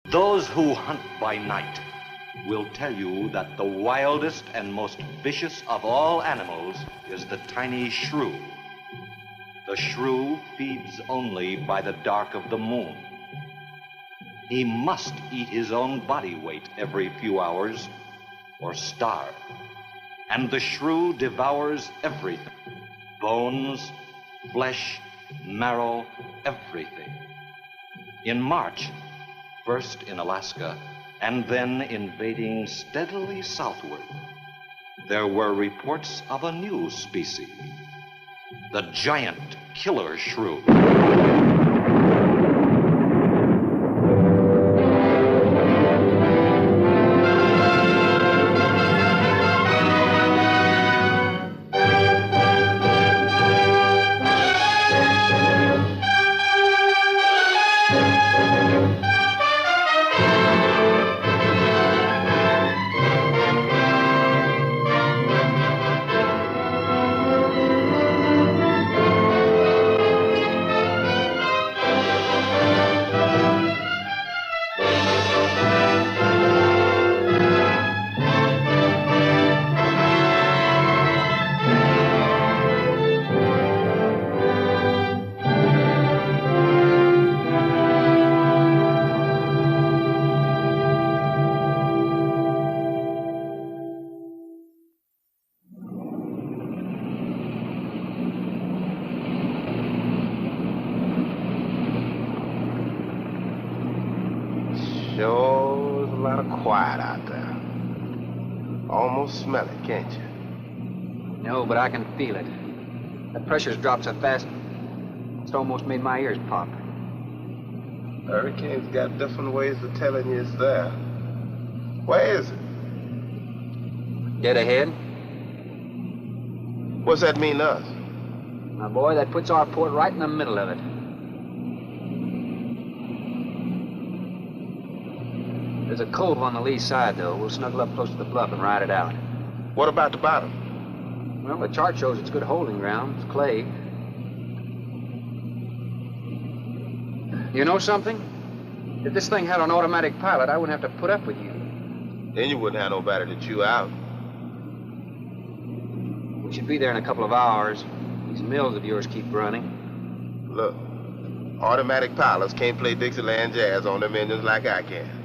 Those who hunt by night will tell you that the wildest and most vicious of all animals is the tiny shrew. The shrew feeds only by the dark of the moon. He must eat his own body weight every few hours or starve. And the shrew devours everything. Bones, flesh, marrow, everything. In March, first in Alaska, and then invading steadily southward, there were reports of a new species, the giant killer shrew. Sure is a lot of quiet out there. Almost smell it, can't you? No, but I can feel it. The pressure's dropped so fast, it's almost made my ears pop. Hurricane's got different ways of telling you it's there. Where is it? Dead ahead? What's that mean to us? My boy, that puts our port right in the middle of it. There's a cove on the lee side, though. We'll snuggle up close to the bluff and ride it out. What about the bottom? Well, the chart shows it's good holding ground. It's clay. You know something? If this thing had an automatic pilot, I wouldn't have to put up with you. Then you wouldn't have nobody to chew out. We should be there in a couple of hours. These mills of yours keep running. Look, automatic pilots can't play Dixieland jazz on them engines like I can.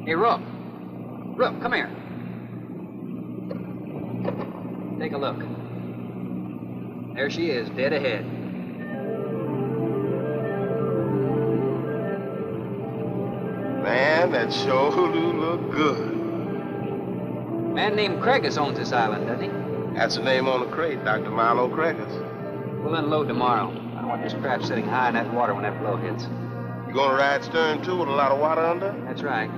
Hey, Rook. Rook, come here. Take a look. There she is, dead ahead. Man, that sure do look good. A man named Craigus owns this island, doesn't he? That's the name on the crate, Dr. Milo Craigus. We'll unload tomorrow. I don't want this craft sitting high in that water when that blow hits. You gonna ride stern, too, with a lot of water under? That's right.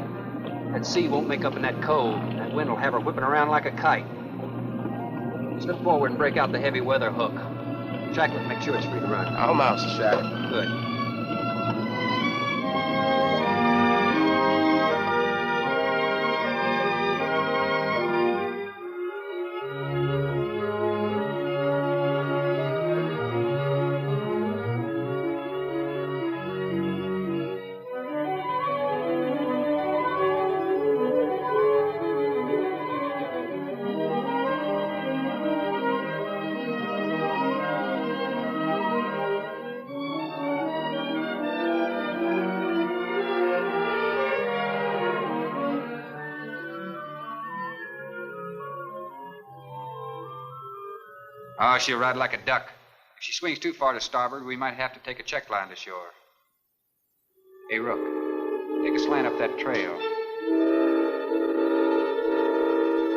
That sea won't make up in that cove. That wind will have her whipping around like a kite. Slip forward and break out the heavy weather hook. Shacklet, make sure it's free to run. I'm out, Shacklet. Good. Oh, she'll ride like a duck. If she swings too far to starboard, we might have to take a check line to shore. Hey, Rook, take a slant up that trail.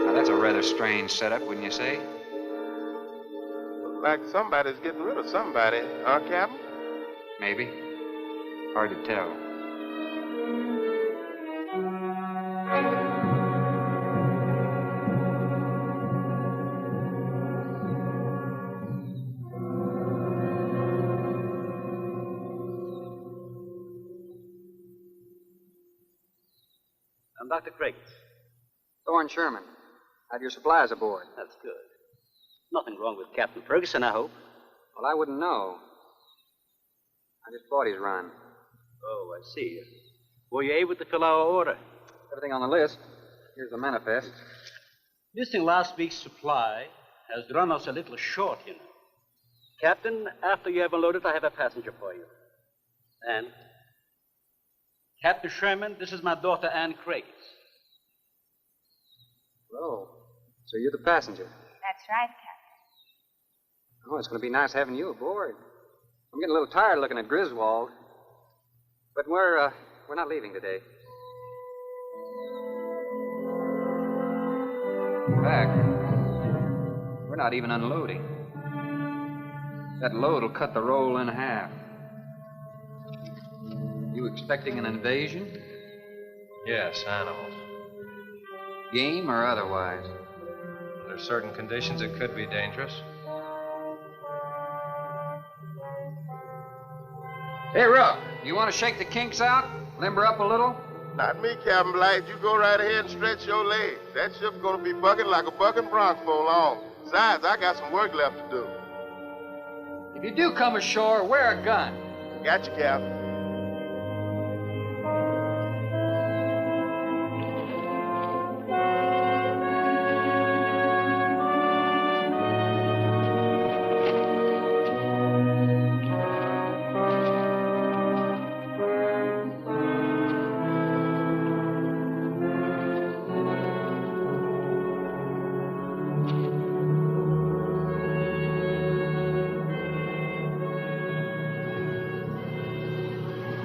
Now, that's a rather strange setup, wouldn't you say? Looks like somebody's getting rid of somebody, huh, Captain? Maybe. Hard to tell. I'm Dr. Craigus. Thorne Sherman. Have your supplies aboard. That's good. Nothing wrong with Captain Ferguson, I hope. Well, I wouldn't know. I just bought his run. Oh, I see. Were you able to fill our order? Everything on the list. Here's the manifest. Missing last week's supply has run us a little short, you know. Captain, after you have unloaded, I have a passenger for you. Anne? Captain Sherman, this is my daughter, Anne Craig. Oh, so you're the passenger. That's right, Captain. Oh, it's going to be nice having you aboard. I'm getting a little tired looking at Griswold. But we're not leaving today. In fact, we're not even unloading. That load will cut the roll in half. You expecting an invasion? Yes, animals. Game or otherwise? Under certain conditions, it could be dangerous. Hey, Rook, you want to shake the kinks out? Limber up a little? Not me, Captain Blight. You go right ahead and stretch your legs. That ship's gonna be bucking like a bucking bronc for long. Besides, I got some work left to do. If you do come ashore, wear a gun. Got you, Captain.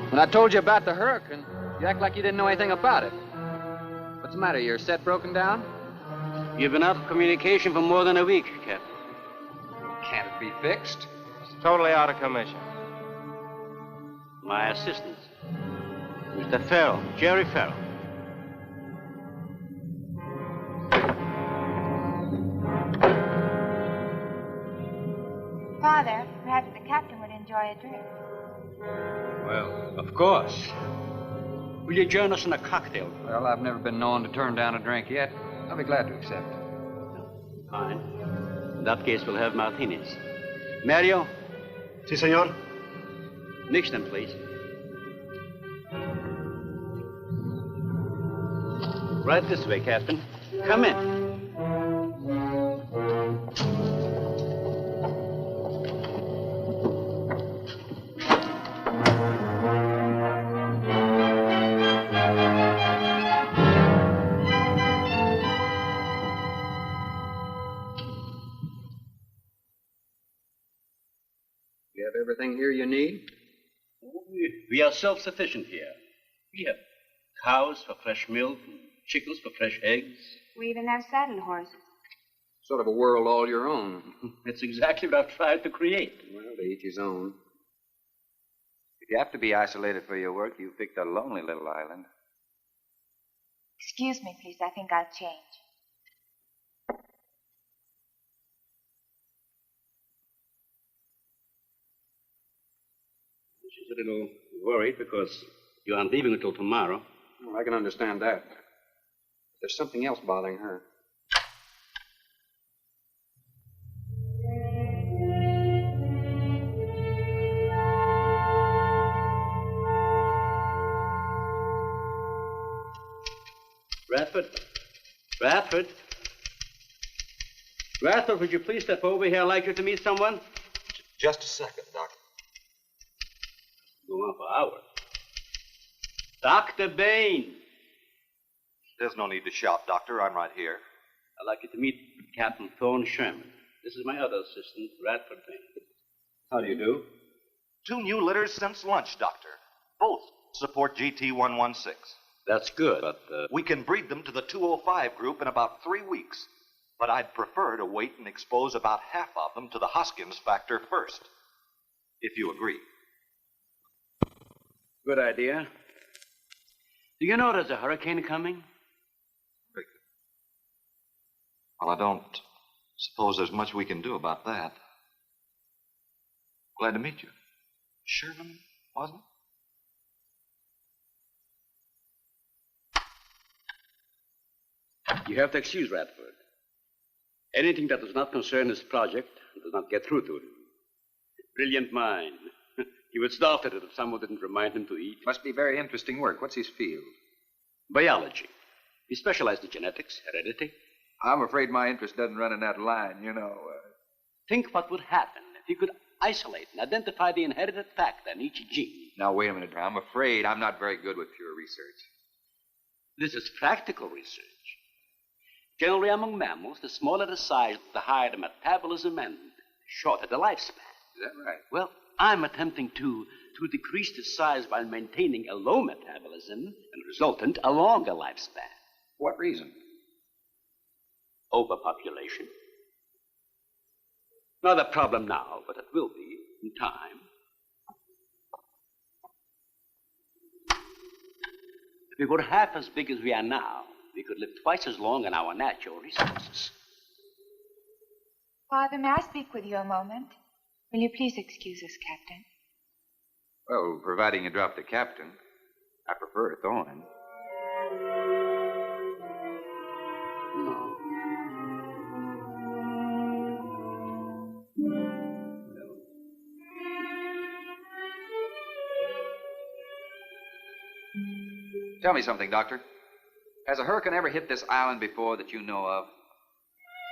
When I told you about the hurricane, you act like you didn't know anything about it. What's the matter? Your set broken down? You've been out of communication for more than a week, Captain. Can't it be fixed? It's totally out of commission. My assistant, Mr. Farrell, Jerry Farrell. Father, perhaps the captain would enjoy a drink. Well, of course. Will you join us in a cocktail? Well, I've never been known to turn down a drink yet. I'll be glad to accept. Fine. In that case, we'll have martinis. Mario? Si, senor. Mix them, please. Right this way, Captain. Come in. You have everything here you need? We are self-sufficient here. We have cows for fresh milk, and chickens for fresh eggs. We even have saddle horses. Sort of a world all your own. It's exactly what I've tried to create. Well, to each his own. If you have to be isolated for your work, you picked a lonely little island. Excuse me, please. I think I'll change. She's a little worried because you aren't leaving until tomorrow. Well, I can understand that. There's something else bothering her. Radford? Radford? Radford, would you please step over here? I'd like you to meet someone. Just a second, Doctor. Go on for hours. Dr. Bain. There's no need to shout, Doctor. I'm right here. I'd like you to meet Captain Thorne Sherman. This is my other assistant, Radford Bain. How do you do? 2 new litters since lunch, Doctor. Both support GT116. That's good, but, We can breed them to the 205 group in about 3 weeks. But I'd prefer to wait and expose about half of them to the Hoskins factor first. If you agree. Good idea. Do you know there's a hurricane coming? Well, I don't suppose there's much we can do about that. Glad to meet you. Sherman, wasn't it? You have to excuse Radford. Anything that does not concern his project does not get through to him. Brilliant mind. He would starve at it if someone didn't remind him to eat. Must be very interesting work. What's his field? Biology. He specialized in genetics, heredity. I'm afraid my interest doesn't run in that line, you know. Think what would happen if he could isolate and identify the inherited factor in each gene. Now, wait a minute. I'm afraid I'm not very good with pure research. This is practical research. Generally, among mammals, the smaller the size, the higher the metabolism and the shorter the lifespan. Is that right? Well, I'm attempting to decrease the size while maintaining a low metabolism and resultant a longer lifespan. What reason? Overpopulation. Not a problem now, but it will be in time. If we were half as big as we are now, we could live twice as long on our natural resources. Father, may I speak with you a moment? Will you please excuse us, Captain? Well, providing you drop the captain, I prefer a thorn. No. Tell me something, Doctor. Has a hurricane ever hit this island before that you know of?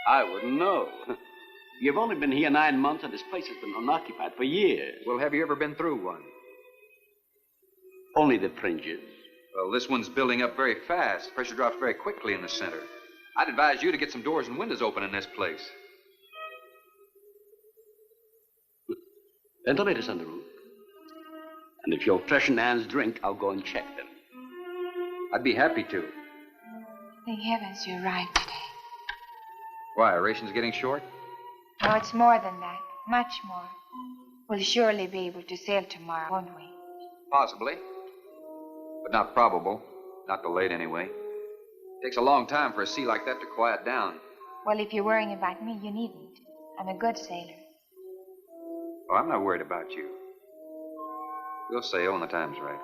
I wouldn't know. You've only been here 9 months, and this place has been unoccupied for years. Well, have you ever been through one? Only the fringes. Well, this one's building up very fast. Pressure drops very quickly in the center. I'd advise you to get some doors and windows open in this place. Ventilators on the roof. And if you'll freshen Anne's drink, I'll go and check them. I'd be happy to. Thank heavens you arrived today. Why, ration's getting short? No, it's more than that. Much more. We'll surely be able to sail tomorrow, won't we? Possibly. But not probable. Not delayed, anyway. Takes a long time for a sea like that to quiet down. Well, if you're worrying about me, you needn't. I'm a good sailor. Oh, I'm not worried about you. We'll sail when the time's right.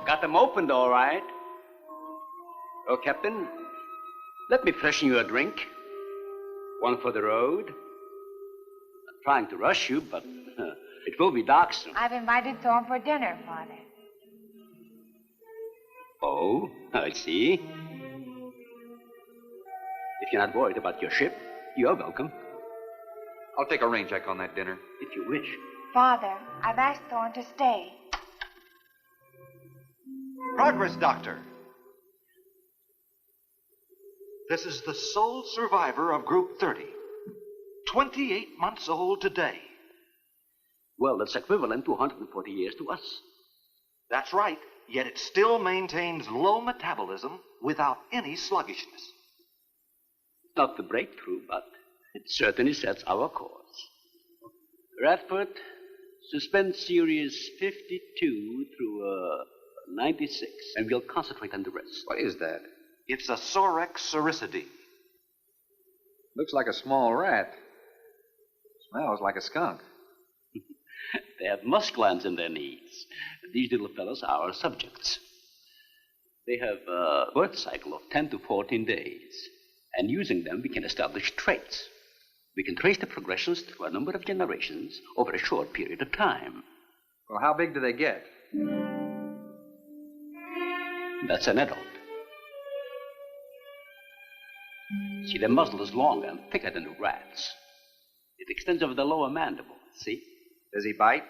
Got them opened, all right. Oh, Captain, let me freshen you a drink. One for the road. I'm trying to rush you, but it will be dark soon. I've invited Thorne for dinner, Father. Oh, I see. If you're not worried about your ship, you're welcome. I'll take a rain check on that dinner. If you wish. Father, I've asked Thorne to stay. Progress, Doctor. This is the sole survivor of Group 30. 28 months old today. Well, that's equivalent to 140 years to us. That's right, yet it still maintains low metabolism without any sluggishness. Not the breakthrough, but it certainly sets our course. Radford, suspend series 52 through 96, and we'll concentrate on the rest. What is that? It's a Sorex cericidae. Looks like a small rat. Smells like a skunk. They have musk glands in their knees. These little fellows are our subjects. They have a birth cycle of 10 to 14 days. And using them, we can establish traits. We can trace the progressions through a number of generations over a short period of time. Well, how big do they get? That's an adult. See, their muzzle is longer and thicker than the rat's. It extends over the lower mandible, see? Does he bite?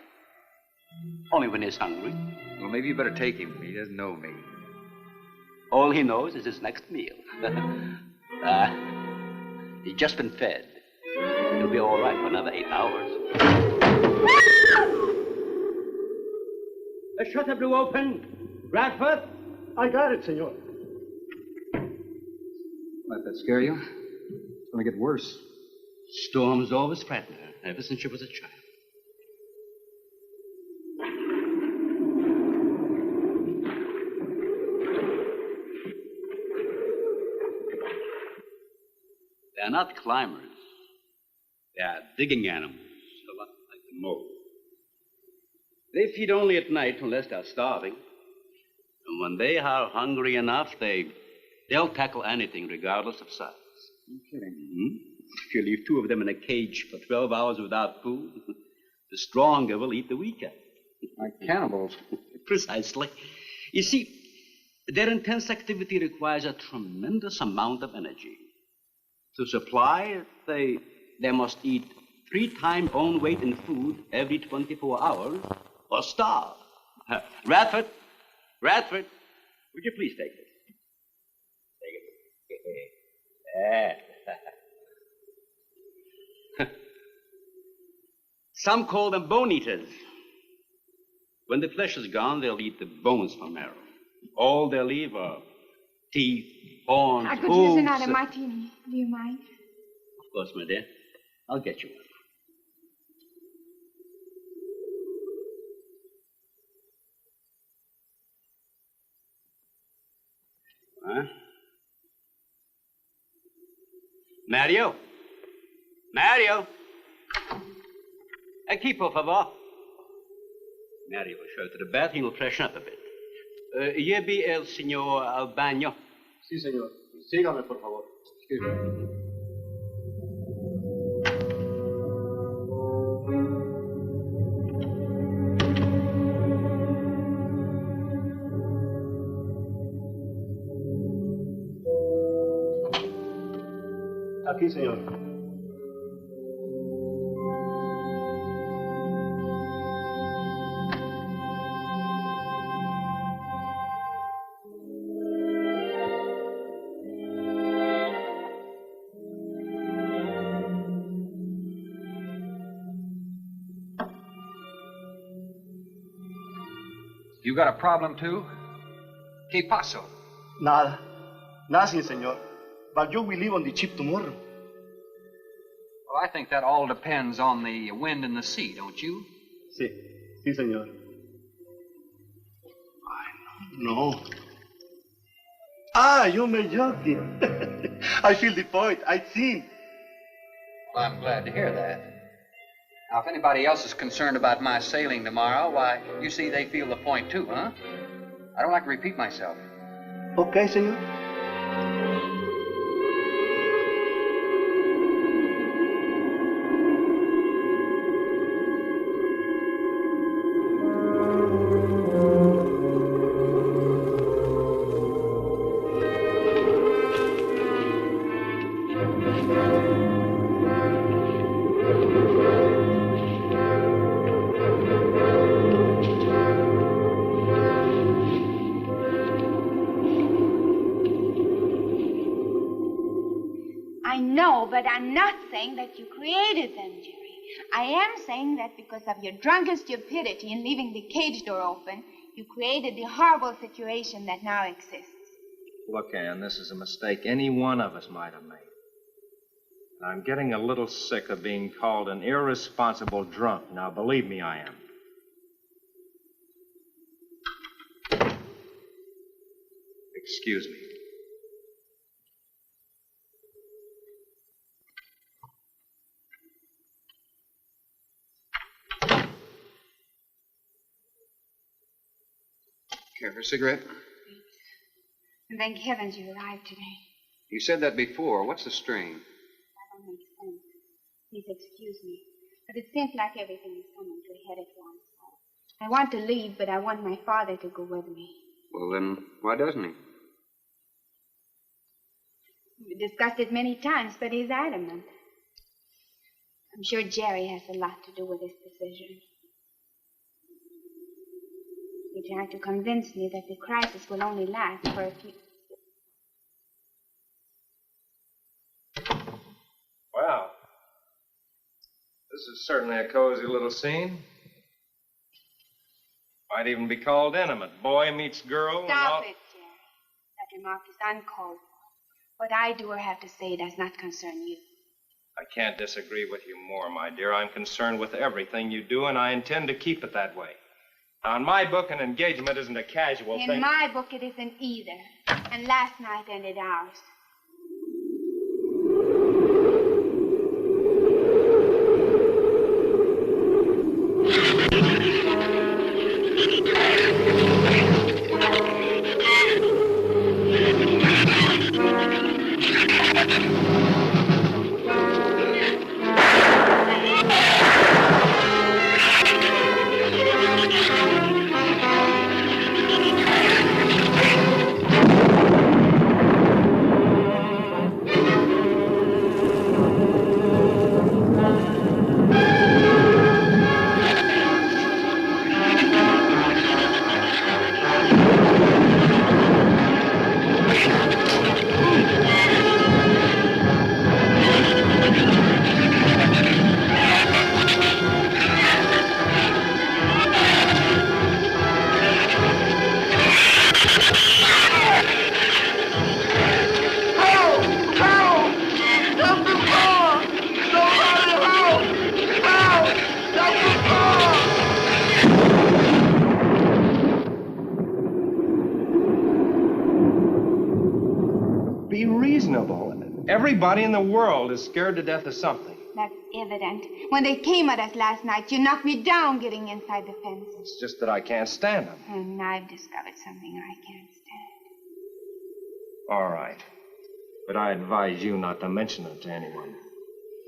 Only when he's hungry. Well, maybe you better take him. He doesn't know me. All he knows is his next meal. He's just been fed. He'll be all right for another 8 hours. The shutter blew open. Bradford? I got it, senor. Let that scare you? It's going to get worse. Storms always frighten her, ever since she was a child. They're not climbers. They are digging animals, a lot like the mole. They feed only at night unless they're starving. And when they are hungry enough, they'll tackle anything regardless of size. You're kidding. Mm-hmm. If you leave 2 of them in a cage for 12 hours without food, the stronger will eat the weaker. Like cannibals. Precisely. You see, their intense activity requires a tremendous amount of energy. To supply it, they must eat 3 times own weight in food every 24 hours or starve. Radford, would you please take this? Take it. Some call them bone eaters. When the flesh is gone, they'll eat the bones for marrow. All they'll leave are teeth, horns, I could hooves. use another martini. Do you mind? Of course, my dear. I'll get you one. Huh? Mario? Aquí, por favor. Mario will show to the bath. He'll freshen up a bit. Here be el señor al baño. Sí, señor. Sígame, por favor. Excuse me. Aquí, señor. You got a problem, too? ¿Qué pasó? Nada. Nothing, señor. But you will leave on the ship tomorrow. Well, I think that all depends on the wind and the sea, don't you? Sí, señor. No. You may joking. I feel the point. I think. Well, I'm glad to hear that. Now, if anybody else is concerned about my sailing tomorrow, why, you see they feel the point too, huh? I don't like to repeat myself. Okay, señor. But I'm not saying that you created them, Jerry. I am saying that because of your drunken stupidity in leaving the cage door open, you created the horrible situation that now exists. Look, Ann, this is a mistake any one of us might have made. And I'm getting a little sick of being called an irresponsible drunk. Now, believe me, I am. Excuse me. Care for a cigarette? And thank heavens you arrived today. You said that before. What's the strain? That don't make sense. Please excuse me. But it seems like everything is coming to a head at once. I want to leave, but I want my father to go with me. Well, then, why doesn't he? We discussed it many times, but he's adamant. I'm sure Jerry has a lot to do with this decision. He tried to convince me that the crisis will only last for a few... Well, this is certainly a cozy little scene. Might even be called intimate. Boy meets girl. Stop it, Jerry. That remark is uncalled for. What I do or have to say does not concern you. I can't disagree with you more, my dear. I'm concerned with everything you do, and I intend to keep it that way. Now, in my book, an engagement isn't a casual thing. In my book, it isn't either. And last night ended ours. Everybody in the world is scared to death of something. That's evident. When they came at us last night, you knocked me down getting inside the fence. It's just that I can't stand them. And I've discovered something I can't stand. All right. But I advise you not to mention it to anyone.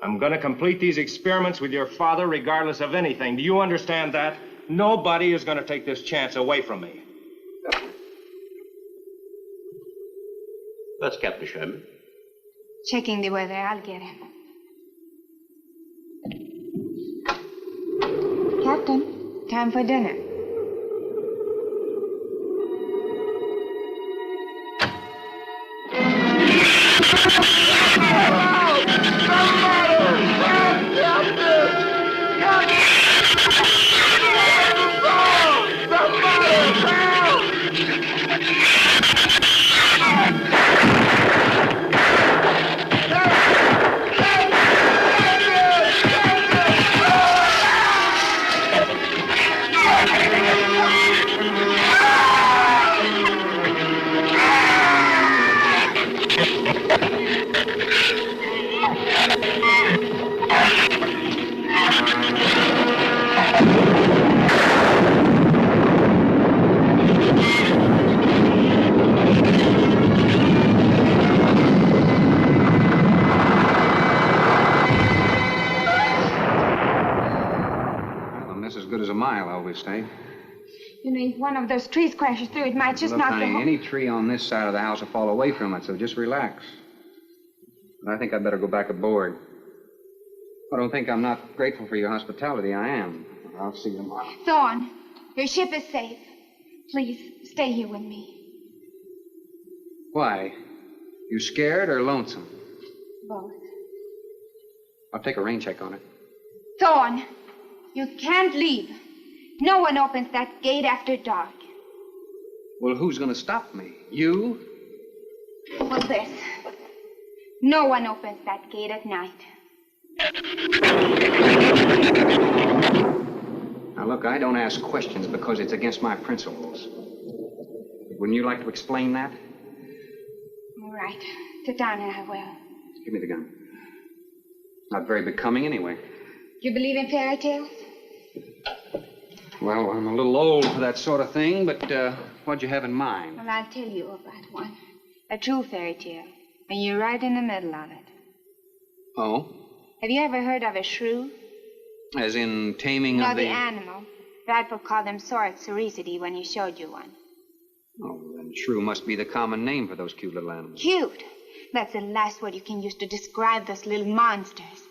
I'm going to complete these experiments with your father regardless of anything. Do you understand that? Nobody is going to take this chance away from me. That's Captain Sherman. Checking the weather. I'll get him. Captain, time for dinner. Stay. You know, if one of those trees crashes through, it might just knock the whole... Any tree on this side of the house will fall away from it, so just relax. But I think I'd better go back aboard. I don't think I'm not grateful for your hospitality. I am. I'll see you tomorrow. Thorne, your ship is safe. Please, stay here with me. Why? You scared or lonesome? Both. I'll take a rain check on it. Thorne, you can't leave. No one opens that gate after dark. Well, who's going to stop me? You? Well, this. No one opens that gate at night. Now, look, I don't ask questions because it's against my principles. Wouldn't you like to explain that? All right. Sit down and I will. Give me the gun. Not very becoming anyway. You believe in fairy tales? Well, I'm a little old for that sort of thing, but what'd you have in mind? Well, I'll tell you about one. A true fairy tale. And you're right in the middle of it. Oh? Have you ever heard of a shrew? As in taming No, of the... the animal. Bradford called them sorcericity when he showed you one. Oh, then shrew must be the common name for those cute little animals. Cute. That's the last word you can use to describe those little monsters.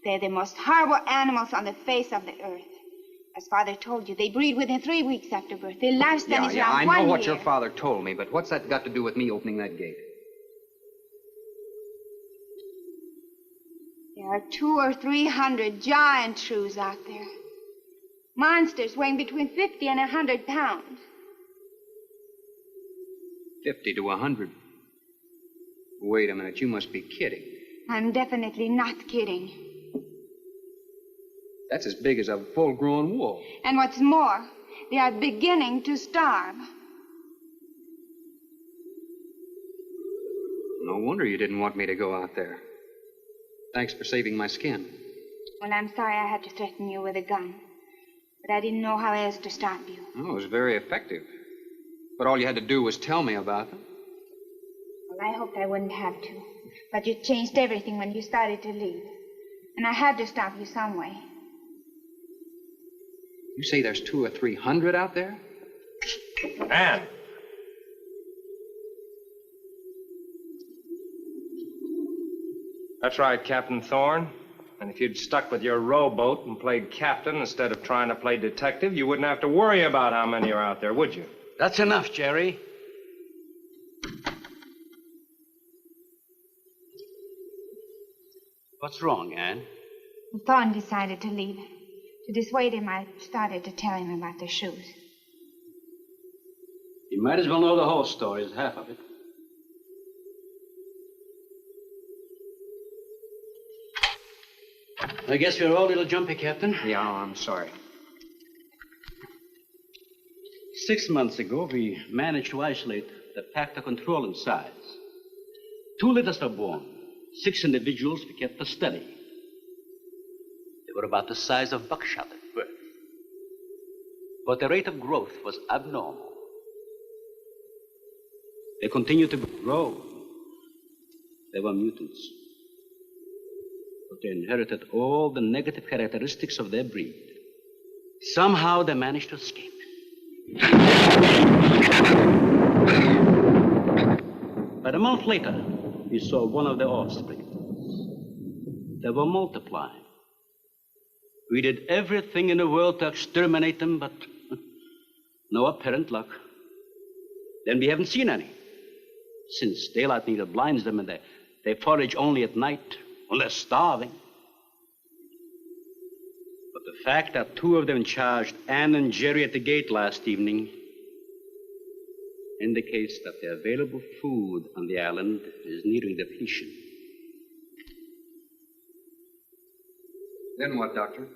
They're the most horrible animals on the face of the earth. As Father told you, they breed within 3 weeks after birth. Their lifespan is around 1 year. I know what your father told me, but what's that got to do with me opening that gate? There are 200 or 300 giant shrews out there. Monsters weighing between 50 and 100 pounds. 50 to 100. Wait a minute, you must be kidding. I'm definitely not kidding. That's as big as a full-grown wolf. And what's more, they are beginning to starve. No wonder you didn't want me to go out there. Thanks for saving my skin. Well, I'm sorry I had to threaten you with a gun. But I didn't know how else to stop you. Oh, it was very effective. But all you had to do was tell me about them. Well, I hoped I wouldn't have to. But you changed everything when you started to leave. And I had to stop you some way. You say there's 200 or 300 out there? Anne! That's right, Captain Thorne. And if you'd stuck with your rowboat and played captain instead of trying to play detective, you wouldn't have to worry about how many are out there, would you? That's enough, Jerry. What's wrong, Anne? Thorne decided to leave. To dissuade him, I started to tell him about the shoes. You might as well know the whole story as half of it. I guess we're all a little jumpy, Captain. Yeah, I'm sorry. 6 months ago, we managed to isolate the pack to control in size. 2 litters were born. 6 individuals we kept for study. They were about the size of buckshot at birth. But the rate of growth was abnormal. They continued to grow. They were mutants. But they inherited all the negative characteristics of their breed. Somehow they managed to escape. But a month later, we saw one of their offspring. They were multiplying. We did everything in the world to exterminate them, but no apparent luck. Then we haven't seen any. Since daylight neither blinds them and they forage only at night when they're starving. But the fact that 2 of them charged Anne and Jerry at the gate last evening indicates that the available food on the island is nearing depletion. Then what, Doctor?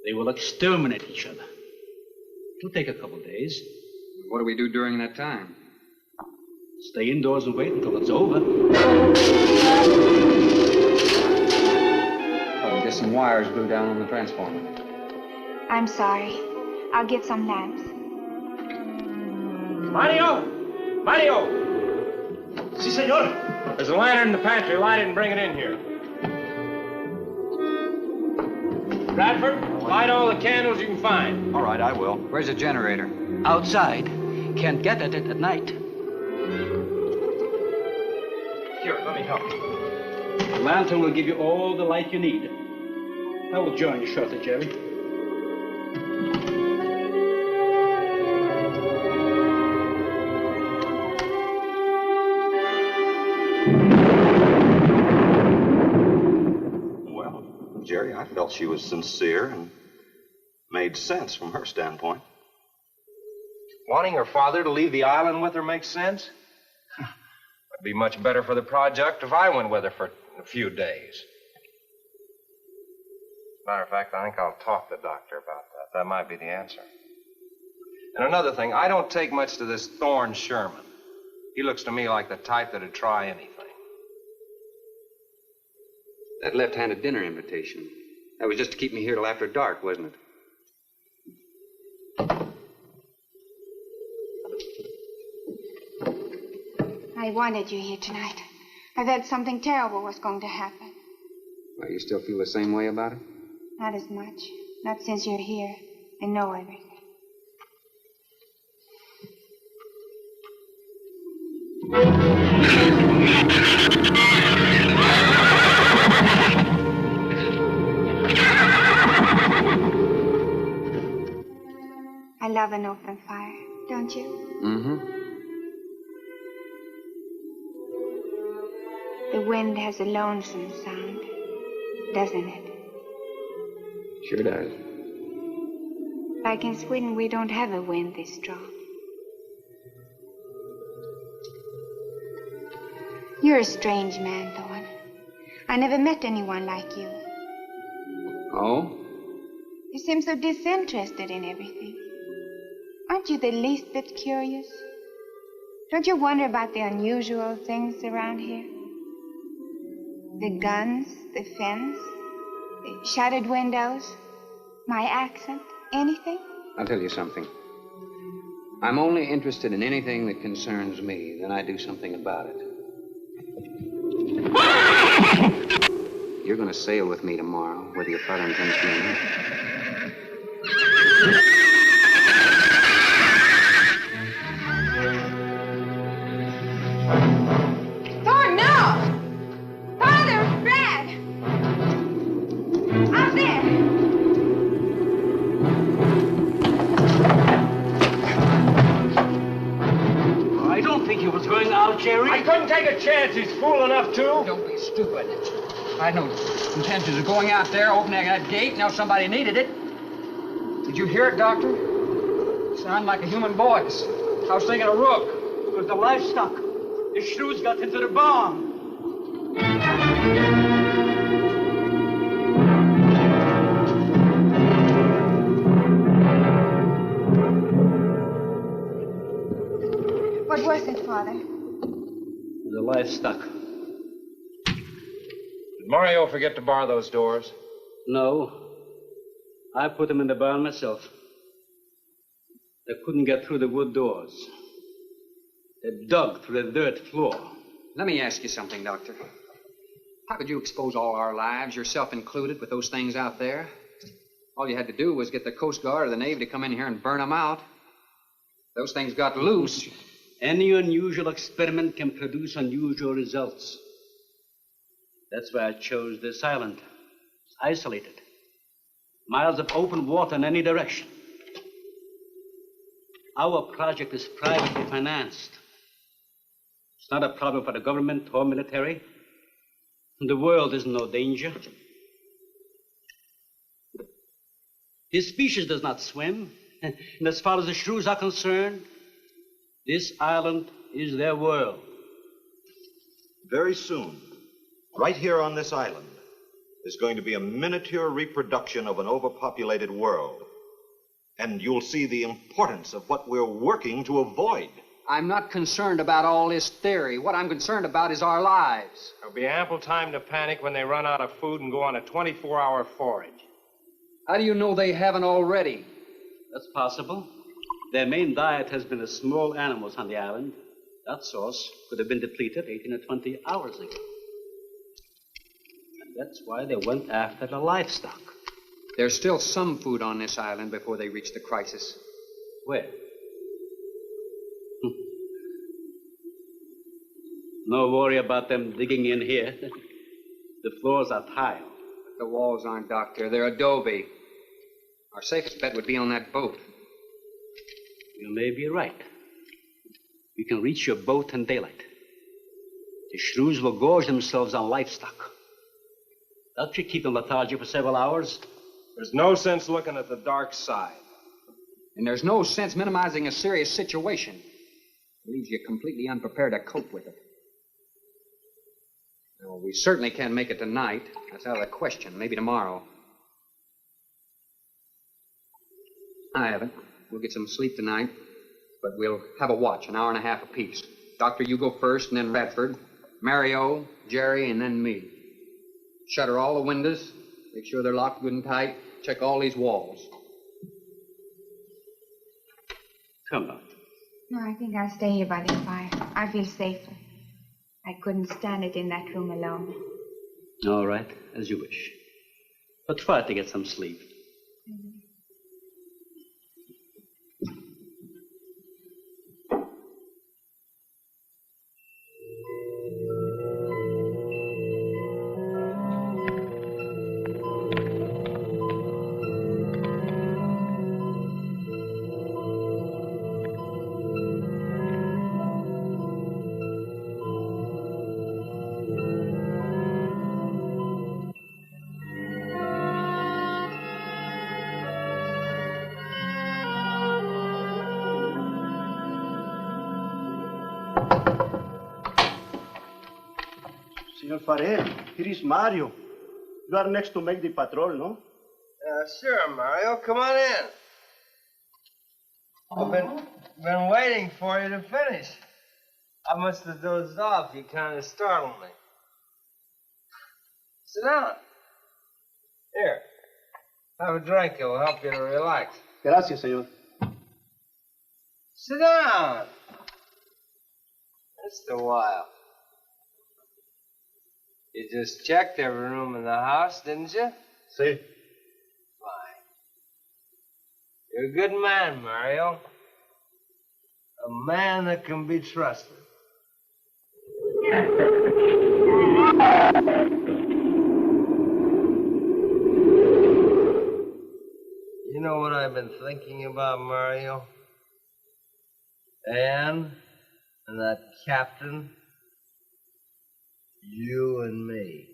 They will exterminate each other. It'll take a couple of days. What do we do during that time? Stay indoors and wait until it's over. Oh, just some wires blew down on the transformer. I'm sorry. I'll get some lamps. Mario! Mario! Si, senor. There's a lantern in the pantry. Light it and bring it in here. Bradford, light all the candles you can find. All right, I will. Where's the generator? Outside. Can't get at it at night. Here, let me help you. The lantern will give you all the light you need. I will join you shortly, Jerry. Well, Jerry, I felt she was sincere and made sense from her standpoint. Wanting her father to leave the island with her makes sense? It'd be much better for the project if I went with her for a few days. Matter of fact, I think I'll talk to the doctor about that. That might be the answer. And another thing, I don't take much to this Thorne Sherman. He looks to me like the type that'd try anything. That left-handed dinner invitation. That was just to keep me here till after dark, wasn't it? I wanted you here tonight. I felt something terrible was going to happen. Well, you still feel the same way about it? Not as much. Not since you're here and know everything. I love an open fire, don't you? Mm-hmm. The wind has a lonesome sound, doesn't it? Sure does. Like in Sweden, we don't have a wind this strong. You're a strange man, Thorne. I never met anyone like you. Oh? You seem so disinterested in everything. Aren't you the least bit curious? Don't you wonder about the unusual things around here? The guns, the fence, the shuttered windows, my accent, anything? I'll tell you something. I'm only interested in anything that concerns me, then I do something about it. You're going to sail with me tomorrow, whether your father intends to or not. Thorne, no! Father, Brad! Out there! I don't think he was going out, Jerry. I couldn't take a chance. He's fool enough to. Don't be stupid. I had no intentions of going out there, opening that gate. Now somebody needed it. Did you hear it, Doctor? It sounded like a human voice. I was thinking of Rook. It was the livestock. The Shrews got into the barn. What was it, Father? The livestock. Did Mario forget to bar those doors? No. I put them in the barn myself. They couldn't get through the wood doors. They dug through the dirt floor. Let me ask you something, Doctor. How could you expose all our lives, yourself included, with those things out there? All you had to do was get the Coast Guard or the Navy to come in here and burn them out. Those things got loose. Any unusual experiment can produce unusual results. That's why I chose this island. It's isolated. Miles of open water in any direction. Our project is privately financed. It's not a problem for the government or military. The world is in no danger. His species does not swim. And as far as the Shrews are concerned, this island is their world. Very soon, right here on this island, is going to be a miniature reproduction of an overpopulated world. And you'll see the importance of what we're working to avoid. I'm not concerned about all this theory. What I'm concerned about is our lives. There'll be ample time to panic when they run out of food and go on a 24-hour forage. How do you know they haven't already? That's possible. Their main diet has been the small animals on the island. That source could have been depleted 18 or 20 hours ago. And that's why they went after the livestock. There's still some food on this island before they reach the crisis. Where? No worry about them digging in here. The floors are tile. The walls aren't, Doctor. They're adobe. Our safest bet would be on that boat. You may be right. You can reach your boat in daylight. The Shrews will gorge themselves on livestock. That should keep them lethargic for several hours. There's no sense looking at the dark side. And there's no sense minimizing a serious situation. It leaves you completely unprepared to cope with it. Well, we certainly can't make it tonight. That's out of the question. Maybe tomorrow. I haven't. We'll get some sleep tonight, but we'll have a watch, an hour and a half apiece. Doctor, you go first, and then Radford, Mario, Jerry, and then me. Shutter all the windows, make sure they're locked good and tight, check all these walls. Come on. No, I think I'll stay here by the fire. I feel safer. I couldn't stand it in that room alone. All right, as you wish. But try to get some sleep. Mm-hmm. Senor Farrell, here is Mario. You are next to make the patrol, no? Sure, Mario. Come on in. I've been waiting for you to finish. I must have dozed off. You kind of startled me. Sit down. Here. Have a drink. It'll help you to relax. Gracias, señor. Sit down. Just a while. You just checked every room in the house, didn't you? Sí. Fine. You're a good man, Mario. A man that can be trusted. You know what I've been thinking about, Mario? Anne and that captain. You and me.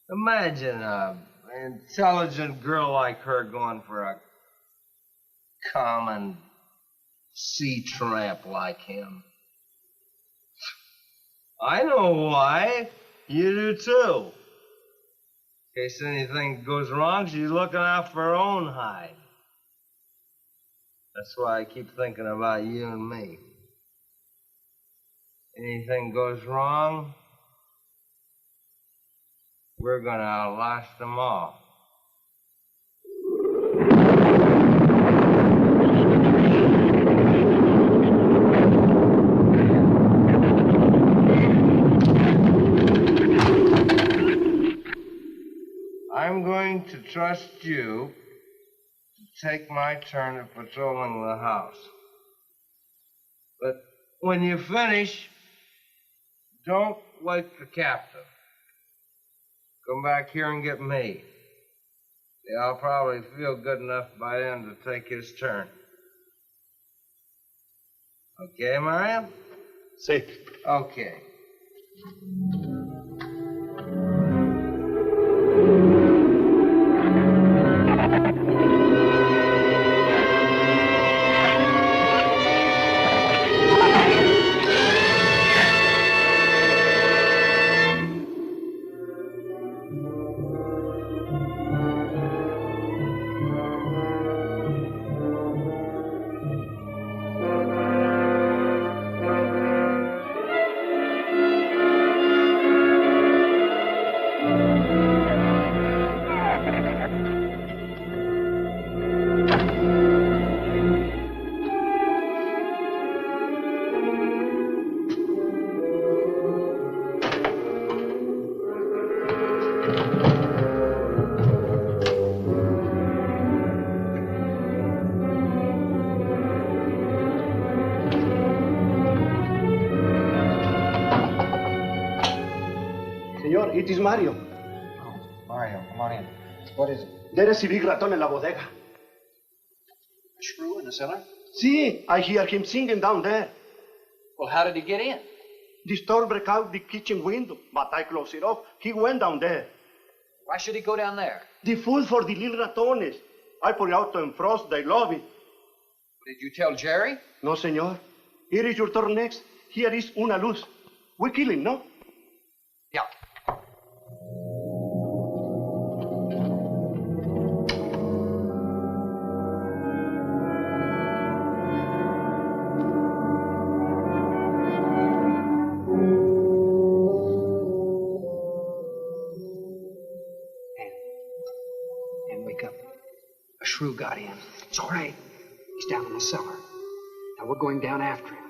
Imagine an intelligent girl like her going for a common sea tramp like him. I know why. You do too. In case anything goes wrong, she's looking out for her own hide. That's why I keep thinking about you and me. Anything goes wrong, we're gonna outlast them all. I'm going to trust you to take my turn at patrolling the house. But when you finish, don't wake the captain. Come back here and get me. Yeah, I'll probably feel good enough by then to take his turn. Okay, Mario? Sí. Okay. Señor, it is Mario. Oh, Mario, come on in. What is it? There is a big raton en la bodega. A shrew in the cellar? See, I hear him singing down there. Well, how did he get in? The storm broke out the kitchen window, but I closed it off. He went down there. Why should he go down there? The food for the little ratones. I put it out to enfrost. They love it. Did you tell Jerry? No, señor. Here is your turn next. Here is una luz. We kill him, no? Yeah. And wake up. A shrew got in. It's all right. He's down in the cellar. Now we're going down after him.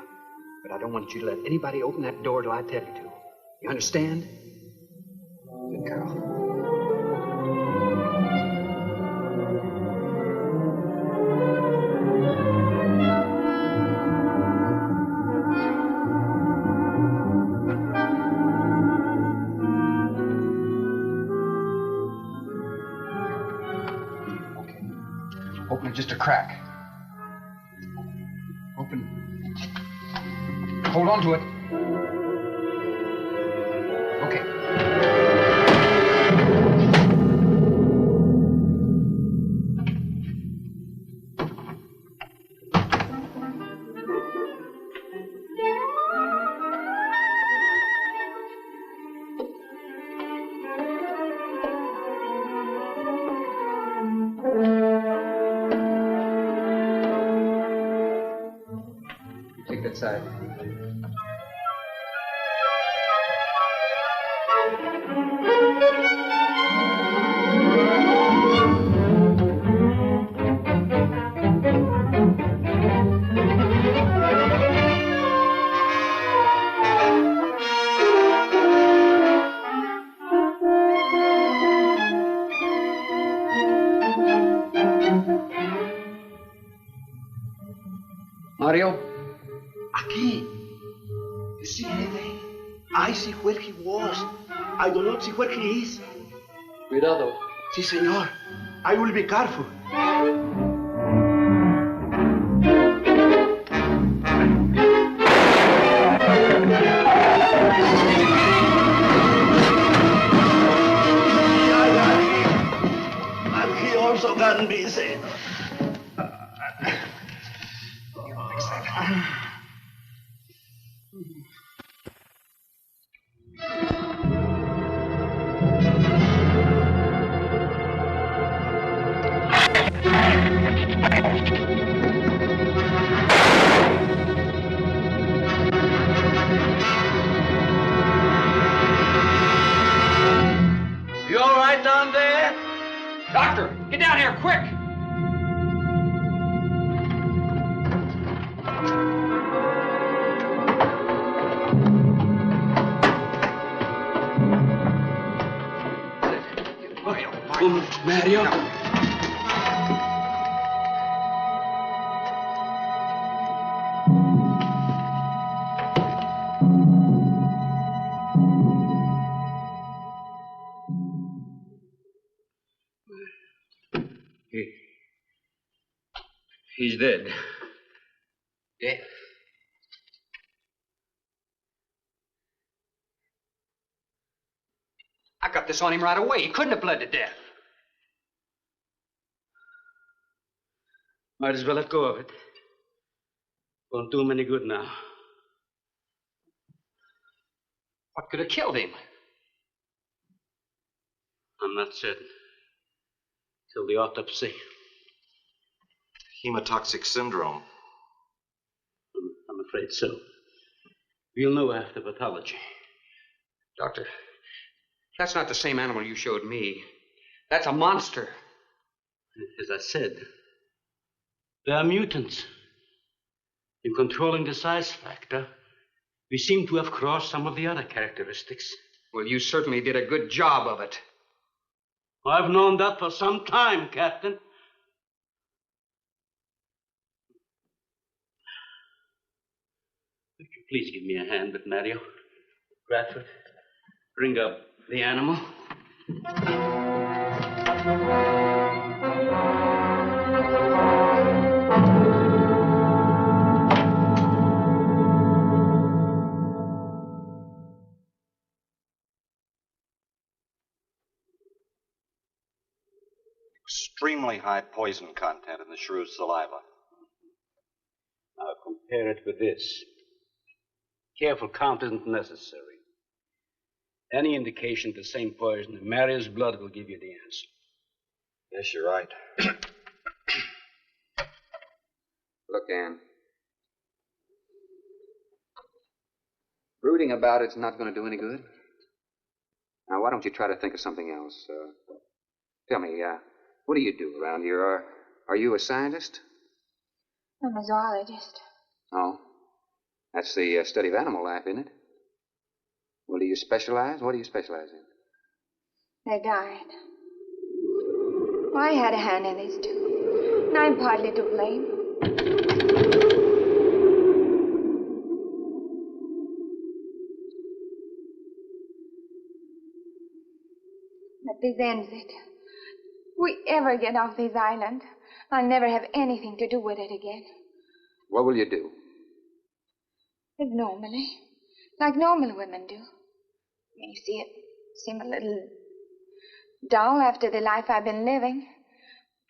But I don't want you to let anybody open that door till I tell you to. You understand? Good girl. Okay. Open it just a crack. Open. Hold on to it. Okay. You take that side. Mario? Aquí. You see anything? I see where he was. I do not see where he is. Cuidado. Sí, señor. I will be careful. And he also got busy. Get down here, quick! Mario. He's dead. Dead? I got this on him right away. He couldn't have bled to death. Might as well let go of it. Won't do him any good now. What could have killed him? I'm not certain. Till the autopsy. Hemotoxic syndrome. I'm afraid so. We'll know after pathology. Doctor, that's not the same animal you showed me. That's a monster. As I said, they are mutants. In controlling the size factor, we seem to have crossed some of the other characteristics. Well, you certainly did a good job of it. I've known that for some time, Captain. Would you please give me a hand with Mario? Bradford, bring up the animal. Extremely high poison content in the Shrews' saliva. Now compare it with this. Careful count isn't necessary. Any indication of the same poison in Mario's blood will give you the answer. Yes, you're right. Look, Ann. Brooding about it's not going to do any good. Now, why don't you try to think of something else? Tell me, what do you do around here? Are you a scientist? I'm a zoologist. Oh. That's the study of animal life, isn't it? Well, do you specialize? What do you specialize in? They died. Well, I had a hand in this, too. And I'm partly to blame. But this ends it. If we ever get off this island, I'll never have anything to do with it again. What will you do? Live normally, like normal women do. You see, it seem a little dull after the life I've been living.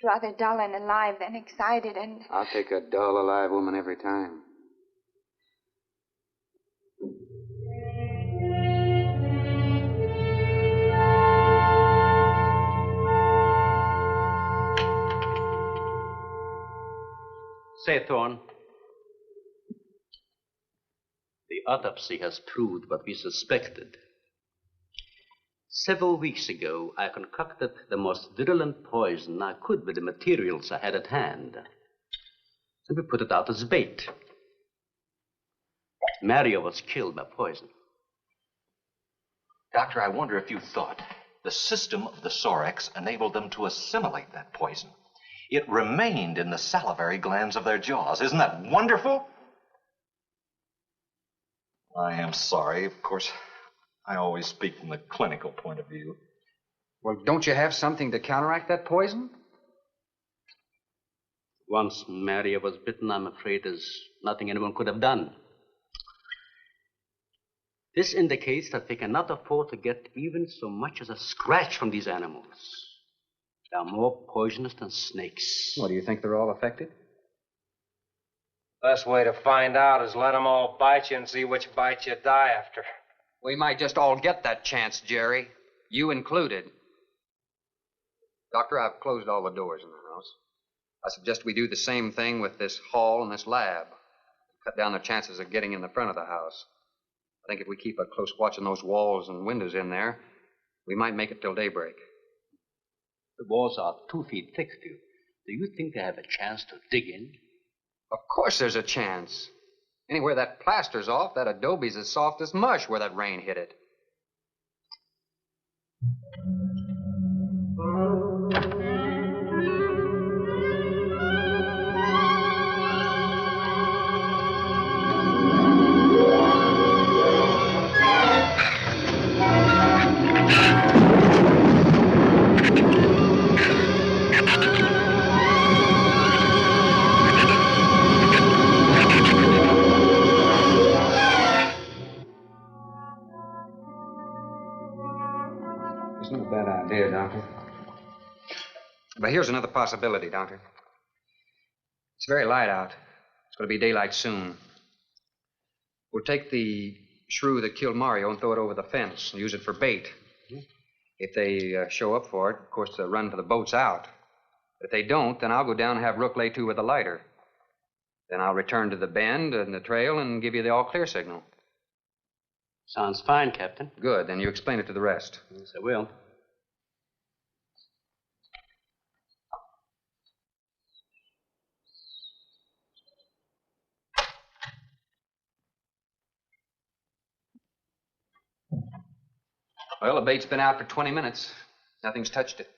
Rather dull and alive than excited and... I'll take a dull, alive woman every time. Say, Thorne, the autopsy has proved what we suspected. Several weeks ago, I concocted the most virulent poison I could with the materials I had at hand. So we put it out as bait. Mario was killed by poison. Doctor, I wonder if you thought the system of the Sorex enabled them to assimilate that poison. It remained in the salivary glands of their jaws. Isn't that wonderful? I am sorry. Of course, I always speak from the clinical point of view. Well, don't you have something to counteract that poison? Once Mario was bitten, I'm afraid there's nothing anyone could have done. This indicates that we cannot afford to get even so much as a scratch from these animals. They are more poisonous than snakes. What, do you think they're all affected? Best way to find out is let them all bite you and see which bite you die after. We might just all get that chance, Jerry. You included. Doctor, I've closed all the doors in the house. I suggest we do the same thing with this hall and this lab. Cut down the chances of getting in the front of the house. I think if we keep a close watch on those walls and windows in there, we might make it till daybreak. The walls are 2 feet thick, Phil. Do you think they have a chance to dig in? Of course there's a chance. Anywhere that plaster's off, that adobe's as soft as mush where that rain hit it. It's not a bad idea, Doctor. But here's another possibility, Doctor. It's very light out. It's going to be daylight soon. We'll take the shrew that killed Mario and throw it over the fence and use it for bait. If they show up for it, of course, they'll run for the boats out. But if they don't, then I'll go down and have Rook lay to with a lighter. Then I'll return to the bend and the trail and give you the all-clear signal. Sounds fine, Captain. Good. Then you explain it to the rest. Yes, I will. Well, the bait's been out for 20 minutes. Nothing's touched it.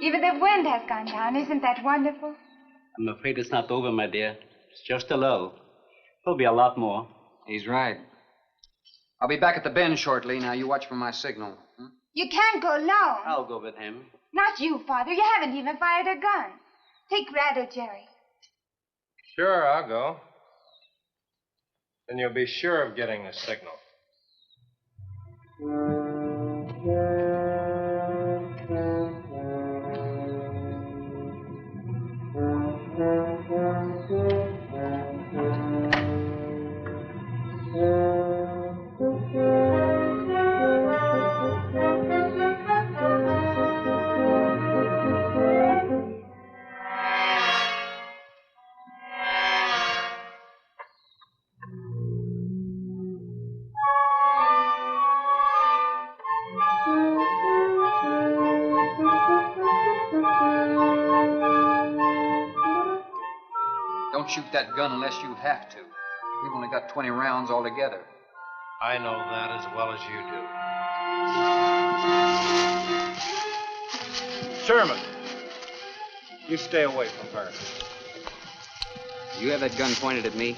Even the wind has gone down. Isn't that wonderful? I'm afraid it's not over, my dear. It's just a lull. There'll be a lot more. He's right. I'll be back at the bend shortly. Now, you watch for my signal. You can't go alone. I'll go with him. Not you, Father. You haven't even fired a gun. Take Red or Jerry. Sure, I'll go. Then you'll be sure of getting the signal. Don't shoot that gun unless you have to. We've only got 20 rounds altogether. I know that as well as you do. Sherman, you stay away from her. You have that gun pointed at me?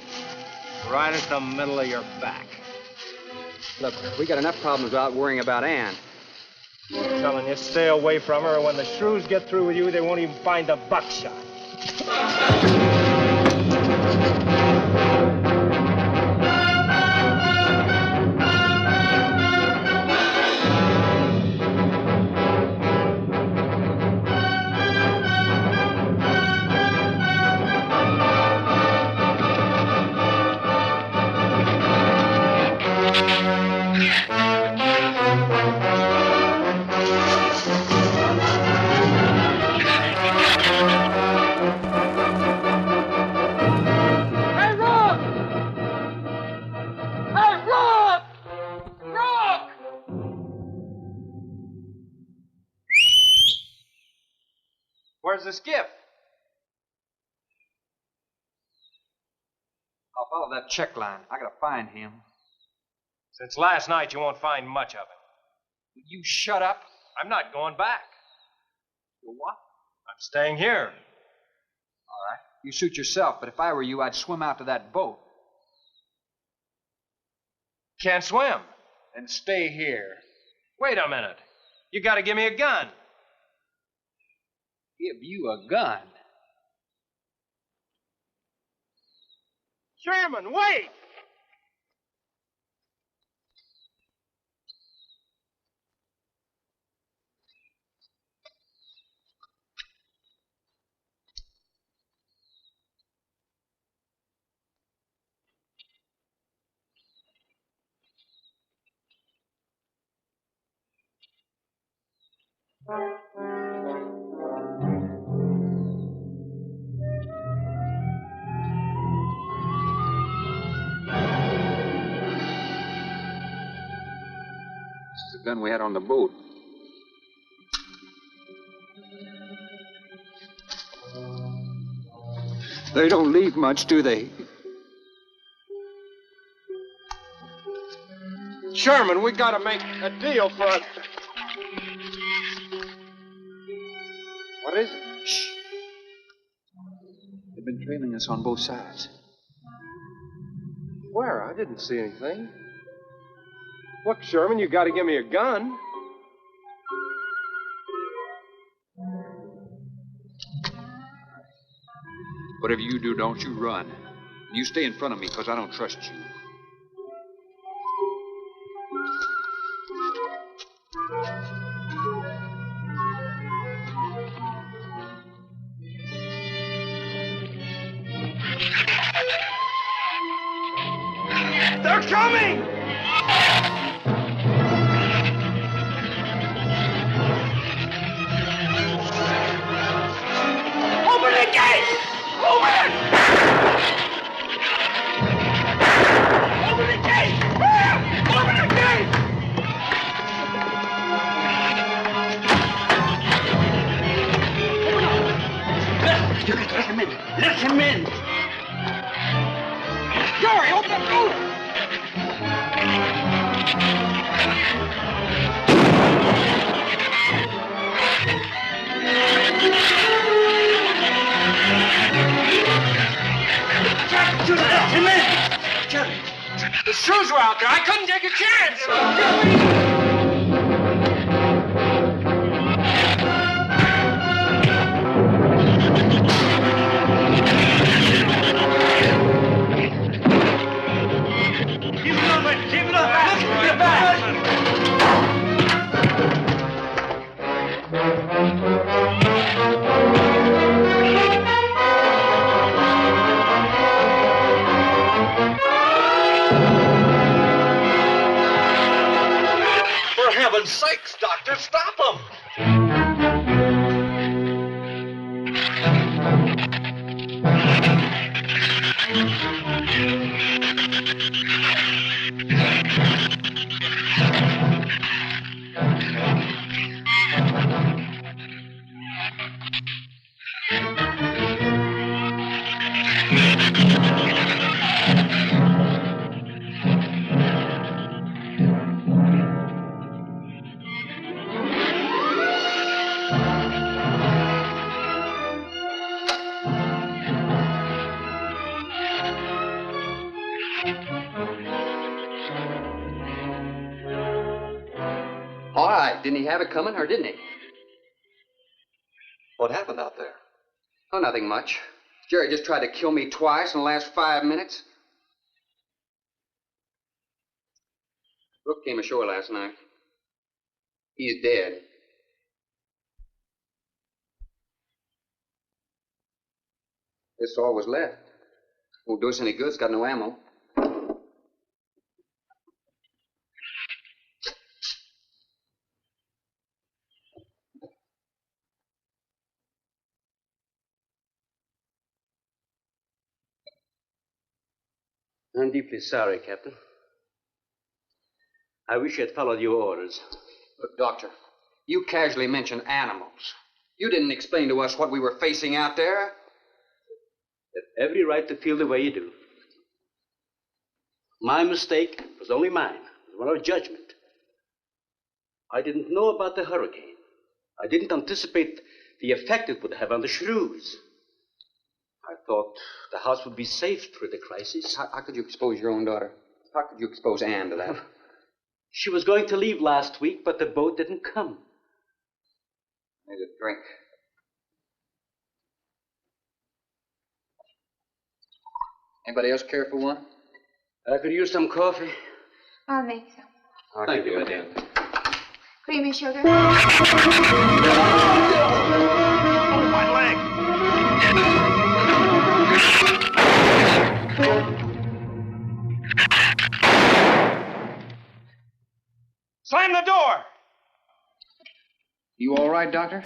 Right at the middle of your back. Look, we got enough problems without worrying about Ann. I'm telling you, stay away from her, or when the Shrews get through with you, they won't even find the buckshot. Where's the skiff? I'll follow that check line. I gotta find him. Since last night, you won't find much of him. Will you shut up? I'm not going back. You what? I'm staying here. All right. You suit yourself, but if I were you, I'd swim out to that boat. Can't swim. Then stay here. Wait a minute. You gotta give me a gun. Give you a gun? Sherman, wait! This is the gun we had on the boat. They don't leave much, do they? Sherman, we gotta make a deal for us. What is it? Shh. They've been trailing us on both sides. Where? I didn't see anything. Look, Sherman, you gotta give me a gun. Whatever you do, don't you run. You stay in front of me, because I don't trust you. They're coming! Open the gate! Open it! Open the gate! Open the gate! You can let him in. Let him in. Jerry, open the door! Let him in. Jerry, the Shrews were out there. I couldn't take a chance. Keep it up, man. Keep it up. Get back. For heaven's sakes, Doctor, stop them! All right. Didn't he have it coming, or didn't he? What happened out there? Oh, nothing much. Jerry just tried to kill me twice in the last 5 minutes. Brooke came ashore last night. He's dead. This is all was left. Won't do us any good. It's got no ammo. I'm deeply sorry, Captain. I wish I had followed your orders. Look, Doctor, you casually mentioned animals. You didn't explain to us what we were facing out there. You have every right to feel the way you do. My mistake was only mine. It was one of judgment. I didn't know about the hurricane. I didn't anticipate the effect it would have on the Shrews. I thought the house would be safe through the crisis. How could you expose your own daughter? How could you expose Anne to that? She was going to leave last week, but the boat didn't come. Here's a drink. Anybody else care for one? I could use some coffee. I'll make some. Thank you, madam. Creamy sugar? Oh, my leg! Slam the door! You all right, Doctor?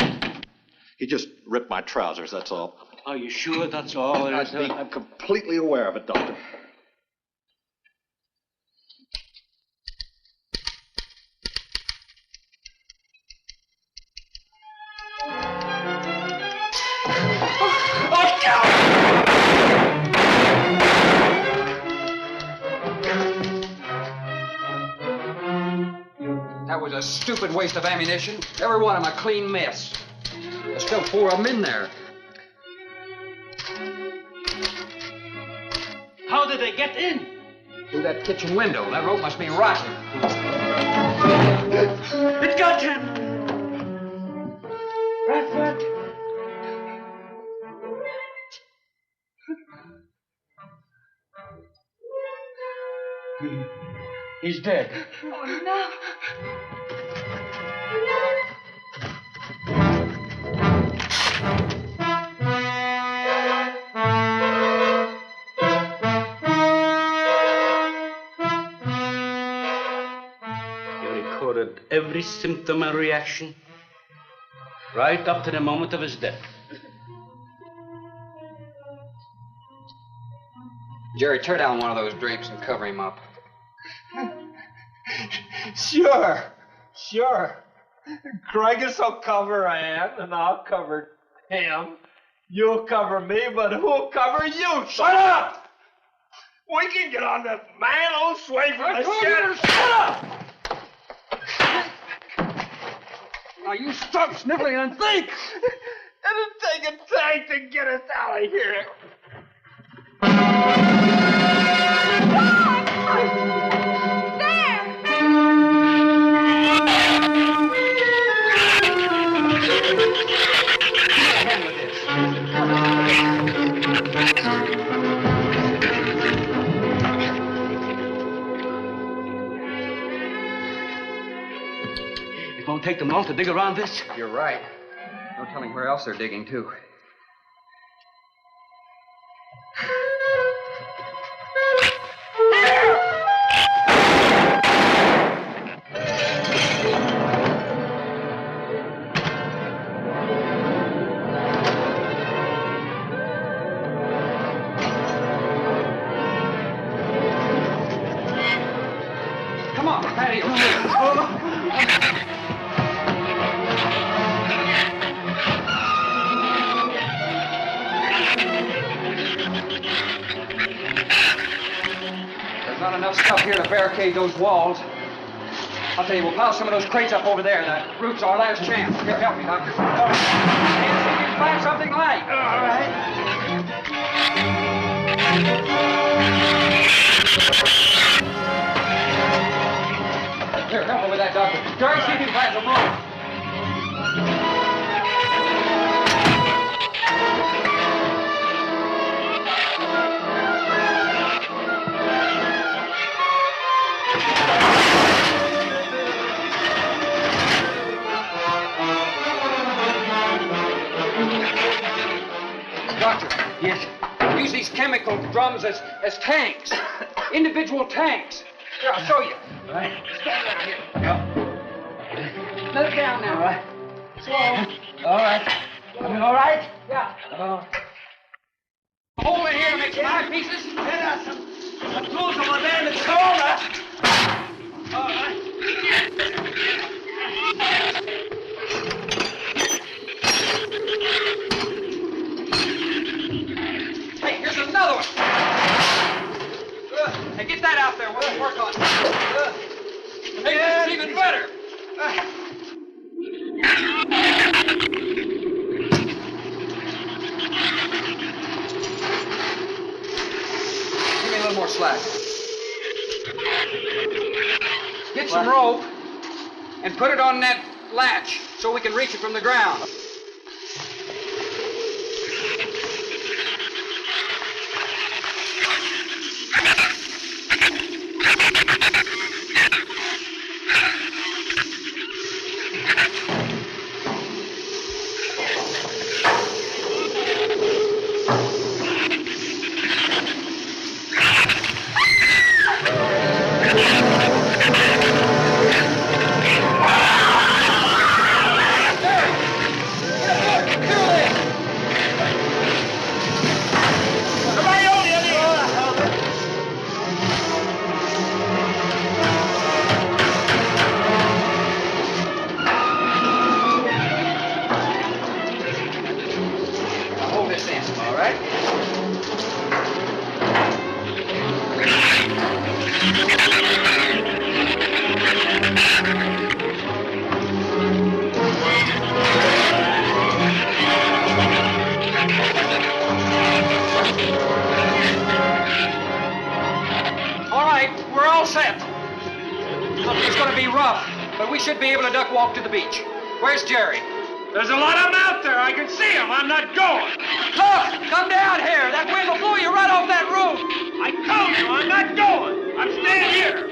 He just ripped my trousers, that's all. Are you sure that's all it is? I'm completely aware of it, Doctor. That was a stupid waste of ammunition. Every one of them a clean mess. There's still 4 of them in there. How did they get in? Through that kitchen window. That rope must be rotten. It got him! Bradford! He's dead. Oh, no. He recorded every symptom and reaction, right up to the moment of his death. Jerry, tear down one of those drapes and cover him up. Sure. Craigus will cover Ann, and I'll cover him. You'll cover me, but who'll cover you? Shut up! We can get on the manhole sway from the shed. Shut up! Now you stop sniveling and think! It'll take a tank to get us out of here. It won't take them long to dig around this. You're right. No telling where else they're digging, too. Come on, patio. There's not enough stuff here to barricade those walls. I'll tell you, we'll pile some of those crates up over there. That roof's our last chance. Here, help me, Doctor. And see if you can find something light. All right. Here, help me with that, Doctor. Jerry, see if you can find some more. Doctor. Yes? Use these chemical drums as tanks. Individual tanks. Here, I'll show you. All right. Stand down here. Let it down now. All right. Slow. All right. All right? Yeah. Oh. Hole in here to make some eyepieces. There are some tools over there in the corner. All right. Hey, here's another one. Hey, get that out there. We'll work on it. Make this even better. Give me a little more slack. Get some rope and put it on that latch so we can reach it from the ground. All right, we're all set. Look, it's going to be rough, but we should be able to duck walk to the beach. Where's Jerry? There's a lot of them out there. I can see them. I'm not going. Look, come down here. That wind will blow you right off that roof. I told you I'm not going. I'm staying here.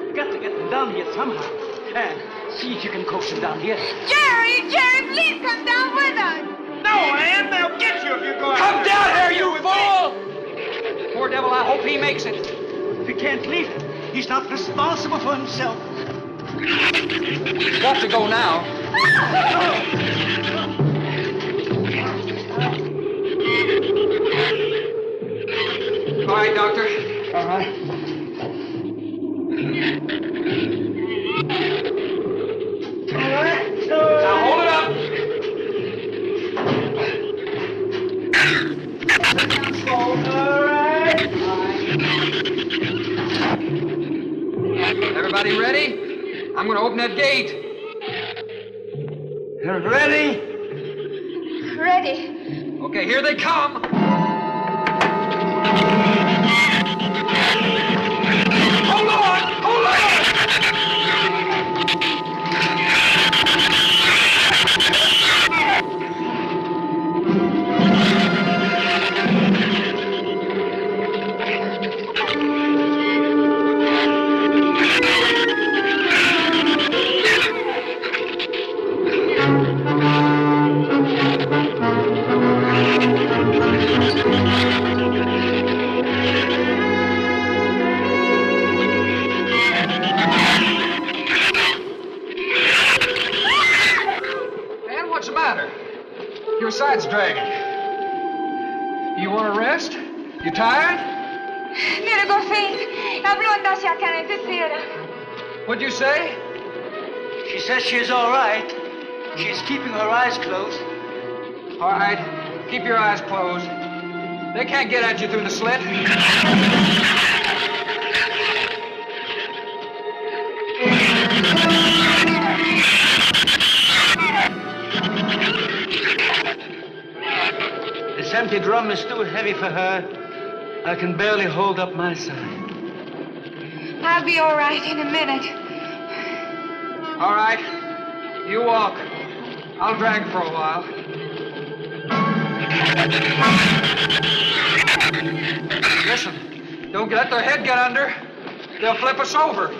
You got to get them down here somehow. And see if you can coax them down here. Jerry, please come down with us. No, Ann, they'll get you if you go out. Come down here, you fool! Poor devil, I hope he makes it. We can't leave him. He's not responsible for himself. He's got to go now. All right, Doctor. All right. Now hold it up. Everybody ready? I'm going to open that gate. Ready? Ready. Okay, here they come. Hold on! Hold on! Man, what's the matter? Your side's dragging. You want to rest? You tired? Mira, go faint. Habló en hacia acá en tercera. What'd you say? She says she's all right. She's keeping her eyes closed. All right, keep your eyes closed. They can't get at you through the slit. This empty drum is too heavy for her. I can barely hold up my side. I'll be all right in a minute. All right, you walk. I'll drag for a while. Listen, don't let their head get under. They'll flip us over.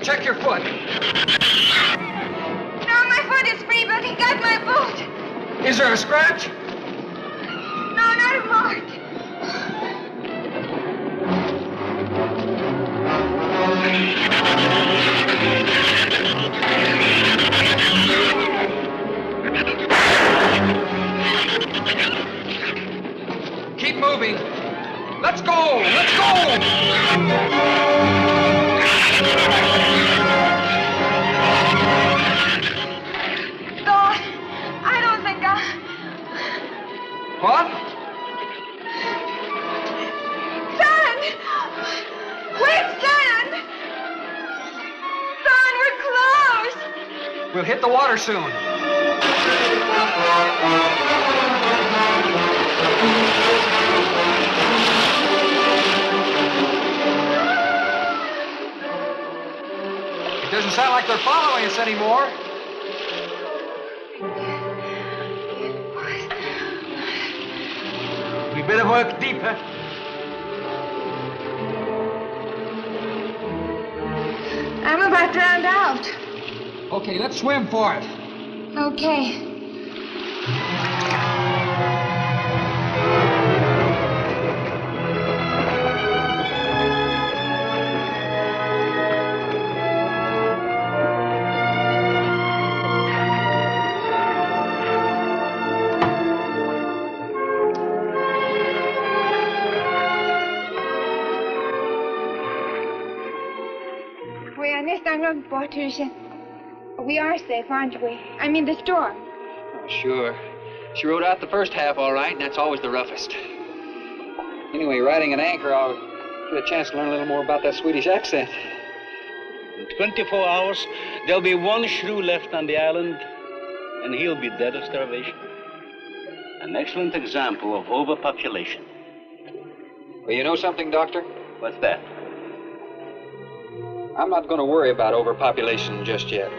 Check your foot. No, my foot is free, but he got my boot. Is there a scratch? No, not a mark. Keep moving. Let's go! Let's go! God, I don't think What? Son! Wait, son! Son, we're close! We'll hit the water soon. It doesn't sound like they're following us anymore. We better work deeper. I'm about drowned out. Okay, let's swim for it. Okay. We are safe, aren't we? I mean, the storm. Oh, sure. She rode out the first half all right, and that's always the roughest. Anyway, riding an anchor, I'll get a chance to learn a little more about that Swedish accent. In 24 hours, there'll be one shrew left on the island, and he'll be dead of starvation. An excellent example of overpopulation. Well, you know something, Doctor? What's that? I'm not going to worry about overpopulation just yet.